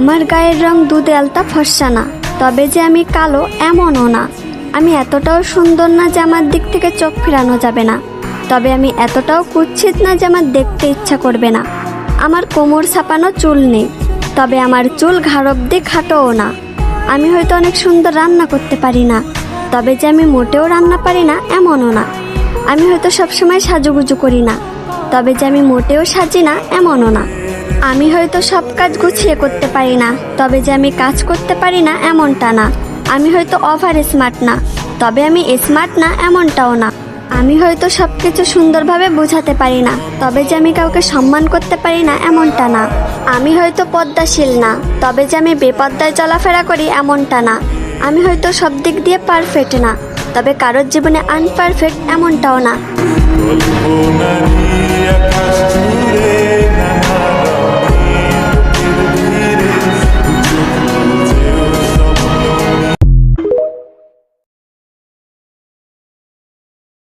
আমার গায়ের রং দুধে আলতা ফর্সা না, তবে যে আমি কালো এমনও না। আমি এতটাও সুন্দর না যে আমার দিক থেকে চোখ ফিরানো যাবে না, তবে আমি এতটাও কুৎসিত না যে আমার দেখতে ইচ্ছা করবে না। আমার কোমর ছাপানো চুল নেই, তবে আমার চুল ঘাড় অব্দি খাটোও না। আমি হয়তো অনেক সুন্দর রান্না করতে পারি না, তবে যে আমি মোটেও রান্না পারি না এমনও না। আমি হয়তো সবসময় সাজুগুজু করি না, তবে যে আমি মোটেও সাজি না এমনও না। আমি হয়তো সব কাজ গুছিয়ে করতে পারি না, তবে যে আমি কাজ করতে পারি না এমনটা না। আমি হয়তো ওভার স্মার্ট না, তবে আমি স্মার্ট না এমনটাও না। আমি হয়তো সব কিছু সুন্দরভাবে বোঝাতে পারি না, তবে যে আমি কাউকে সম্মান করতে পারি না এমনটা না। আমি হয়তো পদ্মাশীল না, তবে যে আমি বেপদ্দায় চলাফেরা করি এমনটা না। আমি হয়তো সব দিক দিয়ে পারফেক্ট না, তবে কারোর জীবনে আনপারফেক্ট এমনটাও না।